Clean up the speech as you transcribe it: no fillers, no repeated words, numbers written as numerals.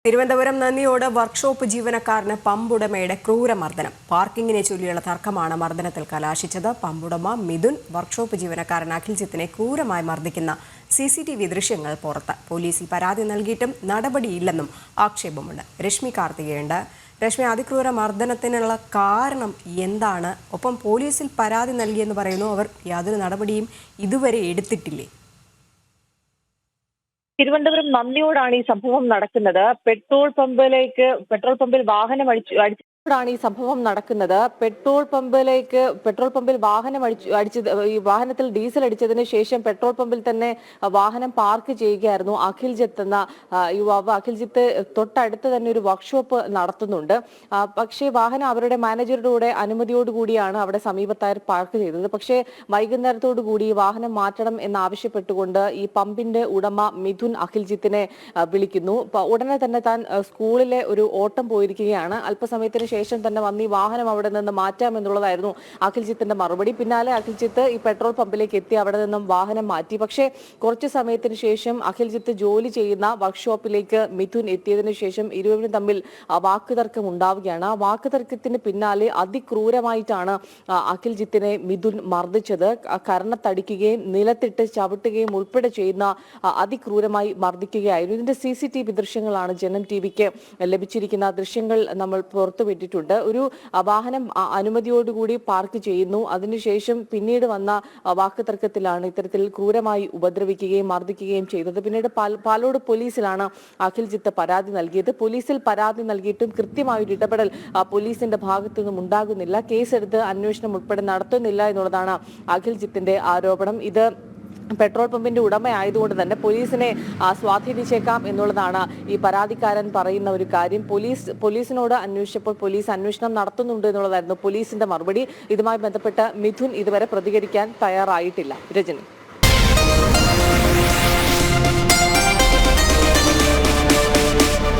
തിരുവനന്തപുരം നന്ദിയോട് workshop ജീവനക്കാരന് പമ്പുടമയുടെ ക്രൂരമർദ്ദനം. പാർക്കിങ്ങിനെ ചൊല്ലിയുള്ള തർക്കമാണ് മർദ്ദനത്തിൽ കലാശിച്ചത്. പമ്പുടമ മിഥുൻ വർക്ക്ഷോപ്പ് ജീവനക്കാരൻ അഖിൽജിത്തിനെ ക്രൂരമായി മർദ്ദിക്കുന്ന CCTV ദൃശ്യങ്ങൾ പുറത്ത്. പോലീസിൽ പരാതി നൽകിയിട്ടും നടപടിയില്ലെന്നും ആക്ഷേപമുണ്ട്. രശ്മി കാർത്തികയുണ്ട്. രശ്മി, അതിക്രൂര മർദ്ദനത്തിനുള്ള കാരണം എന്താണ്? ഒപ്പം പോലീസിൽ പരാതി നൽകിയെന്ന് പറയുന്നു. അവർ യാതൊരു നടപടിയും ഇതുവരെ എടുത്തിട്ടില്ലേ? തിരുവനന്തപുരം നന്ദിയോടാണ് ഈ സംഭവം നടക്കുന്നത്. പെട്രോൾ പമ്പിൽ വാഹനം അടിച്ചു ാണ് ഈ സംഭവം നടക്കുന്നത്. പെട്രോൾ പമ്പിൽ വാഹനം അടിച്ചത്, ഈ വാഹനത്തിൽ ഡീസൽ അടിച്ചതിന് ശേഷം പെട്രോൾ പമ്പിൽ തന്നെ വാഹനം പാർക്ക് ചെയ്യുകയായിരുന്നു അഖിൽജിത്ത് എന്ന യുവാവ്. അഖിൽജിത്ത് തൊട്ടടുത്ത് തന്നെ ഒരു വർക്ക്ഷോപ്പ് നടത്തുന്നുണ്ട്. പക്ഷേ വാഹനം അവരുടെ മാനേജറുടെ കൂടെ അനുമതിയോടുകൂടിയാണ് അവിടെ സമീപത്തായി പാർക്ക് ചെയ്തത്. പക്ഷേ വൈകുന്നേരത്തോടു കൂടി വാഹനം മാറ്റണം എന്നാവശ്യപ്പെട്ടുകൊണ്ട് ഈ പമ്പിന്റെ ഉടമ മിഥുൻ അഖിൽജിത്തിനെ വിളിക്കുന്നു. ഉടനെ തന്നെ താൻ സ്കൂളിലെ ഒരു ഓട്ടം പോയിരിക്കുകയാണ്, അല്പസമയത്തിന് ശേഷം തന്നെ വന്ന് ഈ വാഹനം അവിടെ നിന്ന് മാറ്റാമെന്നുള്ളതായിരുന്നു അഖിൽജിത്തിന്റെ മറുപടി. പിന്നാലെ അഖിൽജിത്ത് ഈ പെട്രോൾ പമ്പിലേക്ക് എത്തി അവിടെ നിന്നും വാഹനം മാറ്റി. പക്ഷേ കുറച്ചു സമയത്തിന് ശേഷം അഖിൽജിത്ത് ജോലി ചെയ്യുന്ന വർക്ക്ഷോപ്പിലേക്ക് മിഥുൻ എത്തിയതിനു ശേഷം ഇരുവരും തമ്മിൽ വാക്കുതർക്കം ഉണ്ടാവുകയാണ്. ആ വാക്കുതർക്കത്തിന് പിന്നാലെ അതിക്രൂരമായിട്ടാണ് അഖിൽജിത്തിനെ മിഥുൻ മർദ്ദിച്ചത്. കരണത്തടിക്കുകയും നിലത്തിട്ട് ചവിട്ടുകയും ഉൾപ്പെടെ ചെയ്യുന്ന അതിക്രൂരമായി മർദ്ദിക്കുകയായിരുന്നു. ഇതിന്റെ CCTV ദൃശ്യങ്ങളാണ് ജനം TVക്ക് ലഭിച്ചിരിക്കുന്ന ദൃശ്യങ്ങൾ നമ്മൾ പുറത്തുവിട്ടിട്ടുണ്ട്. ഒരു വാഹനം അനുമതിയോടുകൂടി പാർക്ക് ചെയ്യുന്നു. അതിനുശേഷം പിന്നീട് വന്ന വാക്കുതർക്കത്തിലാണ് ഇത്തരത്തിൽ ക്രൂരമായി ഉപദ്രവിക്കുകയും മർദ്ദിക്കുകയും ചെയ്തത്. പിന്നീട് പാലോട് പോലീസിലാണ് അഖിൽജിത്ത് പരാതി നൽകിയത്. പോലീസിൽ പരാതി നൽകിയിട്ടും കൃത്യമായൊരു ഇടപെടൽ പോലീസിന്റെ ഭാഗത്തു നിന്നും ഉണ്ടാകുന്നില്ല. കേസെടുത്ത് അന്വേഷണം ഉൾപ്പെടെ നടത്തുന്നില്ല എന്നുള്ളതാണ് അഖിൽജിത്തിന്റെ ആരോപണം. ഇത് പെട്രോൾ പമ്പിന്റെ ഉടമയായതുകൊണ്ട് തന്നെ പോലീസിനെ സ്വാധീനിച്ചേക്കാം എന്നുള്ളതാണ് ഈ പരാതിക്കാരൻ പറയുന്ന ഒരു കാര്യം. പോലീസിനോട് അന്വേഷിച്ചപ്പോൾ പോലീസ് അന്വേഷണം നടത്തുന്നുണ്ട് എന്നുള്ളതായിരുന്നു പോലീസിന്റെ മറുപടി. ഇതുമായി ബന്ധപ്പെട്ട് മിഥുൻ ഇതുവരെ പ്രതികരിക്കാൻ തയ്യാറായിട്ടില്ല. രജനി.